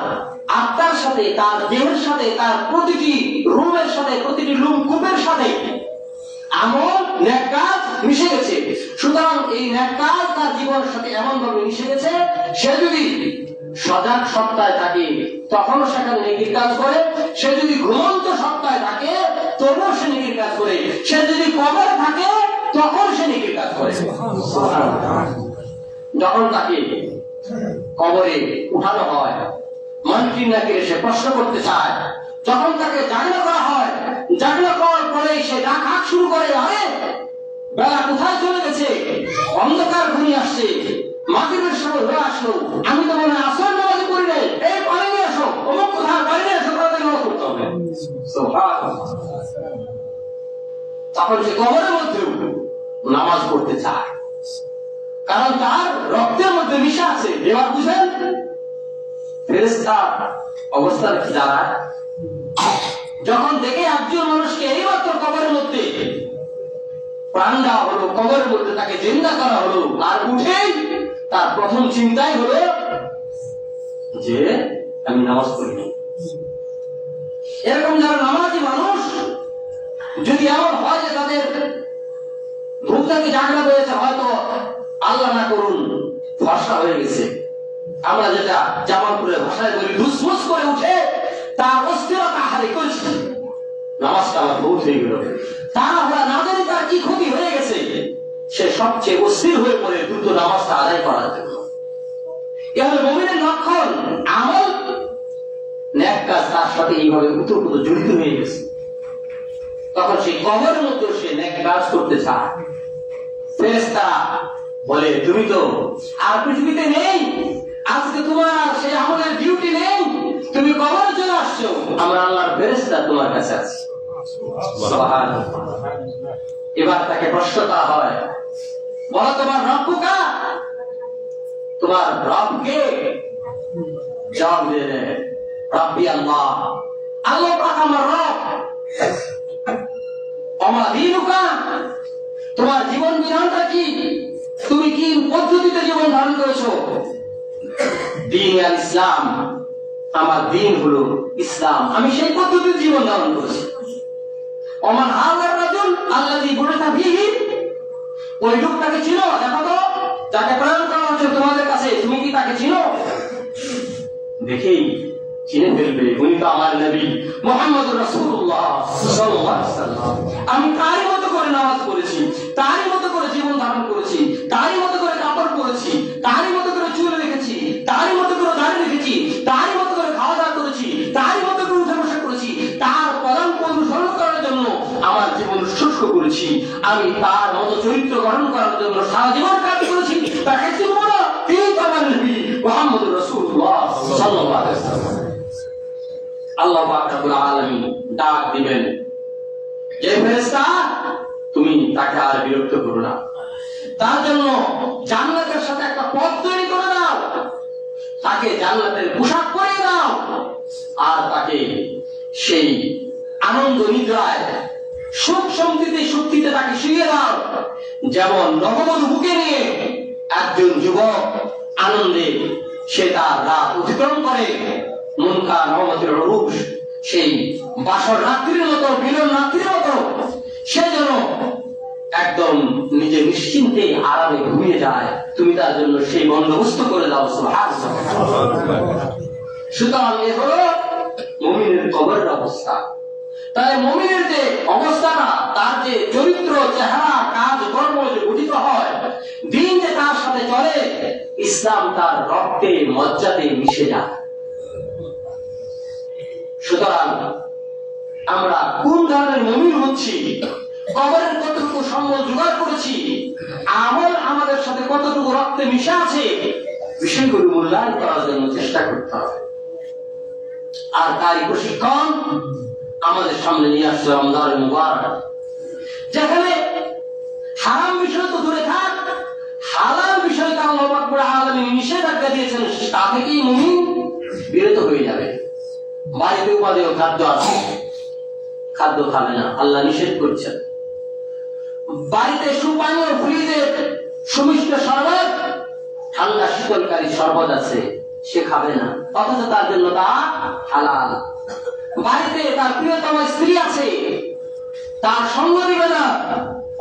আত্মার সাথে, তার দেহের সাথে, তার প্রতিটি রুমের সাথে, প্রতিটি লুমকুপের সাথে আমল নেক কাজ মিশে গেছে। সুতরাং এই নেক কাজ তার জীবনের সাথে এমন ভাবে মিশে গেছে, সে যদি সজাগ সত্তায় থাকে তখনও সেখানে নেকির কাজ করে, সে যদি ঘুমন্ত সত্তায় থাকে তবুও সে নেকির কাজ করে, সে যদি কবরে থাকে তখন সে নেকির কাজ করে। যখন তাকে কবরে উঠানো হয়, মন্ত্রী নাকি সে প্রশ্ন করতে চায়, যখন তাকে জাগনা করা হয়, জাগনা করার পরে সে ডাক শুরু করে, আরে বেলা কোথায় চলে গেছে, অন্ধকার ঘনিয়ে আসছে, মাগরিবের সময় হয়ে আসলো, আমি তো মনে হয় আসর নামাজে পড়ি নাই, এই পানি নিয়ে আসো, অমুক কোথায় পানি নিয়ে আসো, তাদের নামাজ পড়তে হবে। তখন সে কবরের মধ্যেও নামাজ পড়তে চায়, কারণ তার রক্তের মধ্যে মিশা আছে। এবার বুঝেন ফেরেশতা অবস্থা কি দাঁড়ায়, যখন দেখে একজন মানুষকে এইমাত্র কবরের মধ্যে প্রাণ দেওয়া হলো, কবরের মধ্যে তাকে জিন্দা করা হলো, আর উঠেই তার প্রথম চিন্তাই হলো যে আমি নামাজ পড়িনি। এরকম যারা নামাজি মানুষ, যদি এমন হয় যে তাদের ঘুম থেকে জাগনা হয়েছে, হয়তো আল্লাহ না করুন ফর্সা হয়ে গেছে, আমরা যেটা জামালপুরের ভাষায় বলি ধুসমুস করে উঠে তার অস্থিরতা হারে করেছে, নামাজটা আমার বহুত হয়ে গেল, তারা না জানি তার কি ক্ষতি হয়ে গেছে, সে সবচেয়ে অস্থির হয়ে পড়ে দ্রুত নামাজটা আদায় করার জন্য। এ হলো মুমিনের লক্ষণ। আমল নেক কাজ তার সাথে এইভাবে উতপ্রোত জড়িত হয়ে গেছে, তখন সেই কবরের মধ্যে সে নেক কাজ করতে চায়। ফেরেশতারা বলে, তুমি তো আর পৃথিবীতে নেই, আজকে তোমার সেই আমলের ডিউটি নেই, তুমি কবরে চলে আসছো, আমরা আল্লাহর ফেরেশতা তোমার কাছে আছি। সুবহানাল্লাহ। এবার তাকে প্রশ্ন করা হয়, বলো তোমার রব কা, তোমার রব কে? জবাব দেয়, রব্বি আল্লাহ, আল্লাহ পাক আমার রব। আমা দীনুকা, তোমার জীবন বিধানটা কি, তুমি কি পদ্ধতিতে জীবন ধারণ করেছো? দ্বীন আল ইসলাম, আমার দ্বীন হলো ইসলাম, আমি সেই পদ্ধতিতে জীবন ধারণ করেছি। ওমান হাযার রাজুল আল্লাযী বু'িসা ফীহি, ওই লোকটাকে চিনো? দেখো তো, যাকে প্রেরণ করা হচ্ছে তোমাদের কাছে, তুমি কি তাকে চিনো? দেখেই চিনে ফেলবে, উনি তো আমার নবী মুহাম্মদুর রাসূলুল্লাহ সাল্লাল্লাহু আলাইহি ওয়াসাল্লাম। আমি তারই মতো করে নামাজ পড়েছি, তারই মতো করে জীবন ধারণ করেছি, তারই মতো করে কাপড় পরেছি, তারই মতো করে চুল রেখেছি, তারই মতো করে দাড়ি রেখেছি, তারই মতো করে খাওয়া দাওয়া করেছি, তারই মতো করে উঠে বসা করেছি, তার পদাঙ্ক অনুসরণ করার জন্য আমার জীবন শুষ্ক করেছি, আমি তার মতো চরিত্র গঠন করার জন্য সারা জীবন কাজ করেছি। তাকে চিনবো না? তিনি তো আমার নবী মুহাম্মদুর রাসূলুল্লাহ সাল্লাল্লাহু আলাইহি ওয়াসাল্লাম। আল্লাহ পাক রব্বুল আলামিন ডাক দিবেন, যে ফেরেশতা তুমি তাকে আর বিরক্ত করো না, তার জন্য জান্নাতের সাথে একটা পথ তৈরি করে দাও, তাকে জান্নাতের পোশাক পরিয়ে দাও, আর তাকে সেই আনন্দ নিদ্রায় সুখ শান্তিতে শক্তিতে তাকে শুইয়ে দাও, যেমন নববধূ বুকে নিয়ে একজন যুবক আনন্দে সে তার রাত অতিক্রম করে, মুনকা নওমাতুল উরুশ, সেই বাসর রাত্রির মতো, মিলন রাত্রির মতো সে যেন একদম নিজে নিশ্চিন্তে আরামে ঘুমিয়ে যায়, তুমি তার জন্য সেই বন্দোবস্ত করে দাও। সুবহানাল্লাহ। সুতরাং এ হলো মুমিনের কবরের অবস্থা। তাহলে মুমিনের যে অবস্থাটা, তার যে চরিত্র, চেহারা, কাজ কর্ম যে গঠিত হয়, দিন যে তার সাথে চলে, ইসলাম ইসলাম তার রক্তে মজ্জাতে মিশে যায়। সুতরাং আমরা কোন ধরনের মুমিন হচ্ছি, কবরের কতটুকু সম্বল জোগাড় করেছি, আমল আমাদের সাথে কতটুকু রক্তে মিশে আছে, বিষয়গুলো মূল্যায়ন করার জন্য চেষ্টা করতে হবে। আর তারই প্রশিক্ষণ আমাদের সামনে নিয়ে আসছে রমজানের মুবারক, যেখানে হারাম বিষয় তো দূরে থাক, হালাল বিষয়কে আল্লাহ রাব্বুল আলামিন নিষেধাজ্ঞা দিয়েছেন, তা থেকেই মুমিন বিরত হয়ে যাবে। বাড়িতে উপাদেয় খাদ্য আছে, খাদ্য খাবে না, আল্লাহ নিষেধ করছেন। বাড়িতে সুপানীয় ফ্রিজে সুমিষ্ট শরবত, ঠান্ডা শীতলকারী শরবত আছে, সে খাবে না, অথচ তার জন্য তা হালাল। বাড়িতে তার প্রিয়তম স্ত্রী আছে, তার সঙ্গ দিবে না,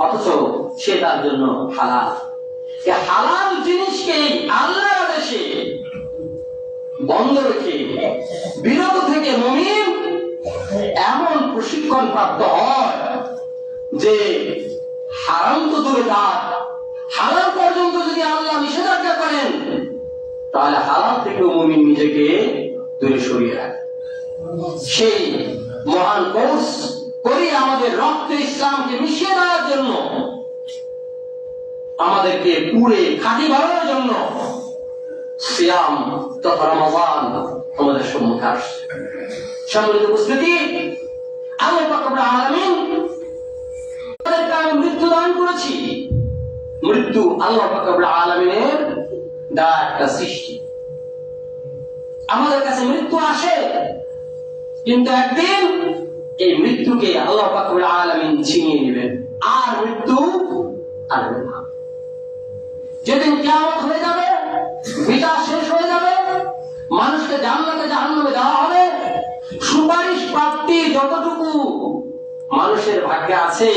অথচ সে তার জন্য হালাল। হালাল জিনিসকে আল্লাহর আদেশে বন্ধ রেখে বিরত থেকে মুমিন এমন প্রশিক্ষণ প্রাপ্ত হয় যে হারাম তো দূরে থাক, হালাল পর্যন্ত যদি আল্লাহ নিষেধাজ্ঞা করেন, তাহলে হালাল থেকেও মুমিন নিজেকে দূরে সরিয়ে রাখে। সেই মহান কোর্স করি আমাদের রক্তে ইসলামকে মিশিয়ে দেওয়ার জন্য, আমাদেরকে পুরে খাঁটি বানানোর জন্য সিয়াম তথা রমাদান আমাদের সম্মুখে আসছে। সম্মানিত উপস্থিতি, আল্লাহ পাক রব্বুল আলামিন আমাদেরকে আমি মৃত্যু দান করেছি। মৃত্যু আল্লাহ পাক রব্বুল আলামিনের দেওয়া একটা সৃষ্টি। আমাদের কাছে মৃত্যু আসে, কিন্তু একদিন এই মৃত্যুকে আল্লাহ পাক রব্বুল আলামিন ছিনিয়ে নেবেন, আর মৃত্যু আসবে না। যেদিন কিয়ামত হয়ে যাবে, বিচার শেষ হয়ে যাবে, মানুষকে জান্নাতে জাহান্নামে দেওয়া হবে, সুপারিশ প্রাপ্তি যতটুকু মানুষের ভাগ্যে আছে,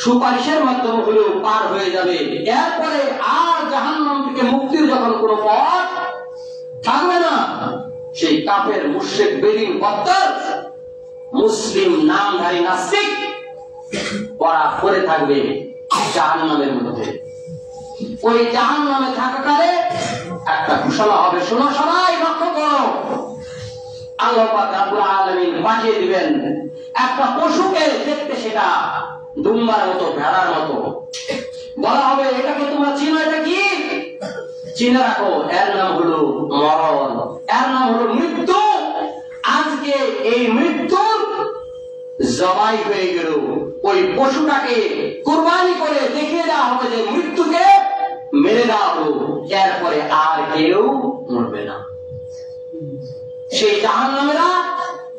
সুপারিশের মাধ্যমে হলেও পার হয়ে যাবে। এরপরে আর জাহান্নাম থেকে মুক্তির যখন কোনো পথ থাকবে না, সেই কাফের মুশরিক বেদিন বদ্দার মুসলিম নামধারী নাস্তিক ওরা পড়ে থাকবে জাহান্নামের মধ্যে। ওই জাহান্নামে থাকাকালে একটা ঘোষণা হবে, শোনো সবাই লক্ষ্য করো, আল্লাহ পাক রব্বুল আলামিন পাঠিয়ে দিবেন একটা পশুকে, দেখতে সেটা দুম্বার মতো, ভেড়ার মতো। বলা হবে, এটাকে তোমরা চিনো, এটা কি? চিনে রাখো, এর নাম হলো মরণ, এর নাম হলো মৃত্যু। আজকে এই মৃত্যুর জবাই হয়ে গেল, ওই পশুটাকে কুরবানি করে দেখিয়ে দেওয়া হবে যে মৃত্যুকে মেরে দেওয়া হলো, এরপরে আর কেউ মরবে না। সেই জাহান্নামীরা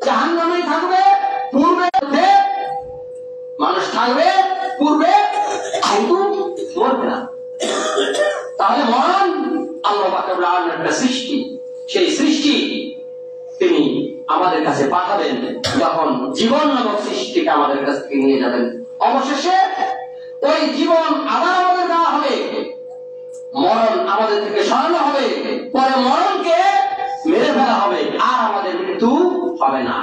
জাহান্নামেই থাকবে, পূর্বে মানুষ থাকবে, পূর্বে কিন্তু মরবে না। তাহলে মরণ আল্লাহ পাক রব্বুল আলামিনের একটা সৃষ্টি, সেই সৃষ্টি তিনি আমাদের কাছে পাঠাবেন, যখন জীবন নামক সৃষ্টিকে আমাদের কাছ থেকে নিয়ে যাবেন। অবশেষে ওই জীবন আবার আমাদের দেওয়া হবে, মরণ আমাদের থেকে সরানো হবে, পরে মরণকে মেরে ফেলা হবে, আর আমাদের মৃত্যু হবে না।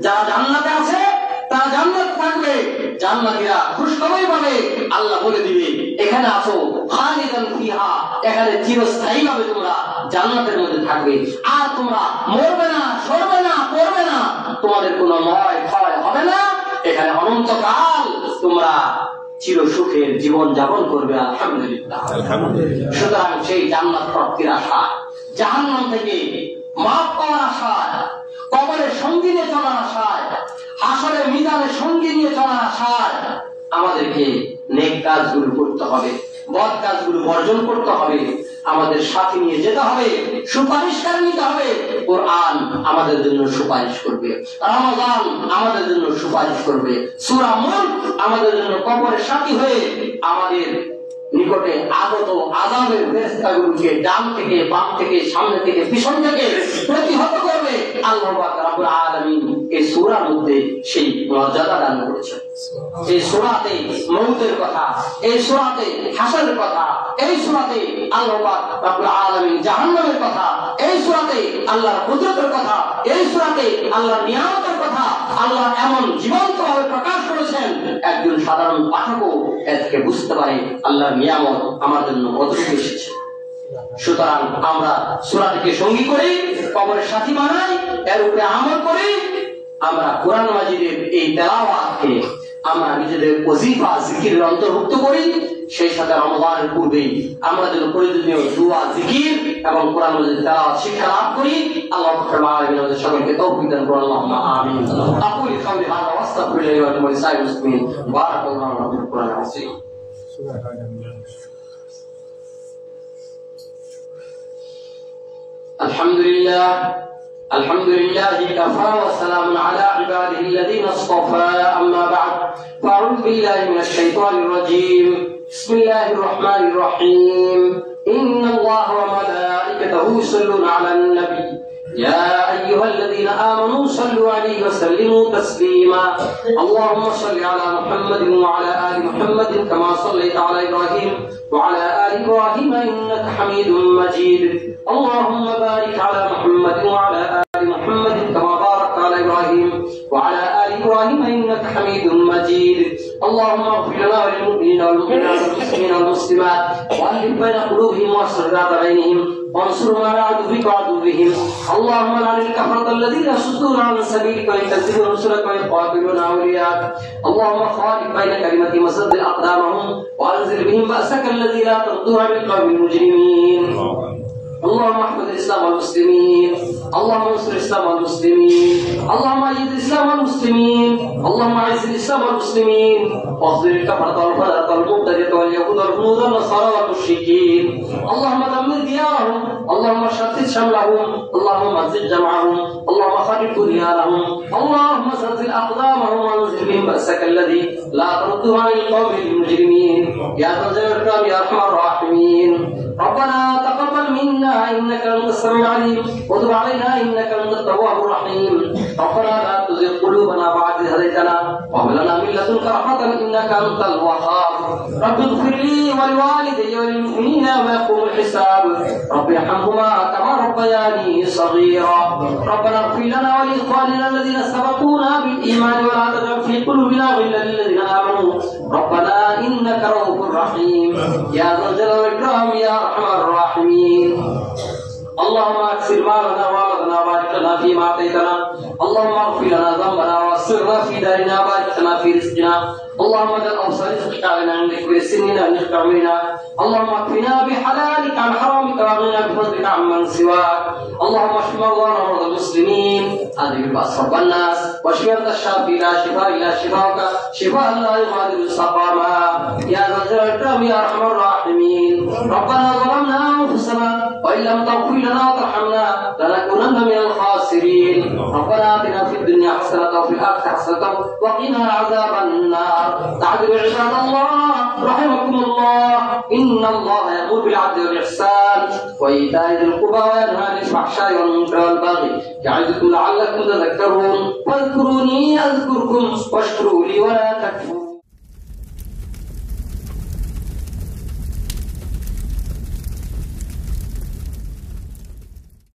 যারা জান্নাতে আছে তারা জান্নাত থাকবে, জান্নাতীরা খুশখবরি পাবে। আল্লাহ বলে দিবে, এখানে আছো খালিদান ফিহা, এখানে চিরস্থায়ী ভাবে তোমরা জান্নাতের মধ্যে থাকবে, আর তোমরা মরবে না, সরবে না, পড়বে না, তোমাদের কোনো ময় ক্ষয় হবে না, এখানে অনন্তকাল তোমরা চির সুখের জীবন যাপন করবে। আলহামদুলিল্লাহ। সুতরাং সেই জান্নাত প্রাপ্তির আশা, জাহান্নাম থেকে মাফ পাওয়ার আশায়, কবরের সঙ্গী নিয়ে চলার আশায়, হাসরের মিজানের সঙ্গী নিয়ে চলার আশায় আমাদেরকে নেক কাজগুলো করতে হবে, বদ কাজগুলো বর্জন করতে হবে, আমাদের সাথে নিয়ে যেতে হবে, সুপারিশকারী নিতে হবে। কোরআন আমাদের জন্য সুপারিশ করবে, রমাদান আমাদের জন্য সুপারিশ করবে, সূরা মুলক আমাদের জন্য কবরের সাথী হয়ে আমাদের নিকটে আগত আযাবের ফেরেশতাগুলোকে ডান থেকে, বাম থেকে, সামনে থেকে, পিছন থেকে প্রতিহত করবে। আল্লাহ পাক রব্বুল আলামিন এই সূরার মধ্যে সেই মর্যাদা দান করেছেন। এই সূরাতে মউতের কথা, এই সূরাতে হাসরের কথা, এই সূরাতে আল্লাহ পাক রব্বুল আলামিন জাহান্নামের কথা, এই সূরাতে আল্লাহর কুদরতের কথা, এই সূরাতে আল্লাহর নিয়ামতের কথা আল্লাহ এমন জীবন্তভাবে প্রকাশ করেছেন, একজন সাধারণ পাঠকও এর থেকে বুঝতে পারে আল্লাহর নিয়ামত আমার জন্য কতটুকু এসেছে। সুতরাং আমরা সূরাটিকে সঙ্গী করি, কবরের সাথী বানাই, এর উপরে আমল করি। আমরা কোরআন মাজিদের এই তেলাওয়াতকে আমরা নিজেদের ওজিফা জিকিরের অন্তর্ভুক্ত করি। সেই সাথে রমজানের পূর্বেই আমরা যেন প্রয়োজনীয় দুআ জিকির এবং কোরআন মাজিদের তেলাওয়াত শিক্ষা লাভ করি। আল্লাহ রাব্বুল আলামিন আমাদের সকলকে তৌফিক দান করুন। আল্লাহুম্মা আমিন। আকুলু কাওলি হাযা ওয়া আস্তাগফিরুল্লাহ ওয়া আতুবু ইলাইহি মুসলিমিন। বারাকাল্লাহু ফিল কুরআনিল আযীম। الحمد لله كفى وسلام على عباده الذين اصطفى. أما بعد فأعوذ بالله من الشيطان الرجيم. بسم الله الرحمن الرحيم. إن الله وملائكته يصلون على النبي يا أيها الذين آمنوا صلوا عليه وسلموا تسليما. اللهم صل على محمد وعلى آل محمد كما صليت على إبراهيم وعلى آل إبراهيم إنك حميد مجيد. اللهم بارك على محمد وعلى آل محمد كما باركت على إبراهيم وعلى آل إبراهيم إنك حميد مجيد. اللهم اغفر لنا وللمؤمنين والمؤمنات والمسلمين والمسلمات وألف بين قلوبهم واصلح ذات بينهم وانصرهم على عدوك وعدوهم. اللهم لعن الكفرة الذين يصدون عن سبيلك ويكذبون رسلك ويقاتلون أولياءك. اللهم خالف بين كلمتهم وسدد أقدامهم وأنزل بهم بأسك الذي لا ترده عن القوم المجرمين. اللهم احفظ الاسلام والمسلمين. اللهم انصر الاسلام والمسلمين. اللهم ايد الاسلام والمسلمين. اللهم اعز الاسلام والمسلمين واخذل الكفرة والفجرة والمبتدعة واليهود والهنود والنصارى والمشركين. اللهم دمر ديارهم. اللهم شتت شملهم. اللهم ازغ جمعهم. اللهم خرب بنيانهم. اللهم زلزل اقدامهم وانزل بهم بأسك الذي لا ترده عن القوم المجرمين. يا ذا الجلال والإكرام يا ارحم الراحمين. ربنا تقبل منا إنك أنت السميع العليم وتب علينا إنك أنت التواب الرحيم. ربنا لا تزغ قلوبنا بعد إذ هديتنا وهب لنا من لدنك رحمة إنك أنت الوهاب. رب اغفر لي ولوالدي وللمؤمنين يوم يقوم الحساب. رب ارحمهما كما ربياني صغيرا. ربنا اغفر لنا ولإخواننا الذين سبقونا بالإيمان ولا تجعل في قلوبنا غلا للذين آمنوا ربنا إنك رؤوف رحيم. يا ذا الجلال والإكرام يا أرحم الراحمين. اللهم اكثر مالنا وامدنا وبارك لنا فيما اعطيتنا. اللهم اغفر لنا ذنبنا واسترنا في دارنا وبارك لنا في رزقنا. اللهم اجعل اوصى رزقك علينا عندك بالسنين ونخف عمرنا. اللهم اكفنا بحلالك عن حرامك واغننا بفضلك عمن سواك. اللهم اشف مرضانا ومرضى المسلمين. اذهب باس رب الناس واشف انت الشافي لا شفاء الا شفاءك شفاء لا يغادر سقما. يا ذا الجلال والاكرام يا ارحم الراحمين. ربنا ظلمنا انفسنا وان لم تغفر لنا وترحمنا لنكونن من الخاسرين. ربنا اتنا في الدنيا حسنه وفي الاخره حسنه وقنا عذاب النار. تعالوا عباد الله رحمكم الله. ان الله يأمر بالعدل والاحسان وايتاء ذي القربى وينهى عن الفحشاء والمنكر والبغي يعظكم لعلكم تذكرون. فاذكروني اذكركم واشكروا لي ولا تكفرون.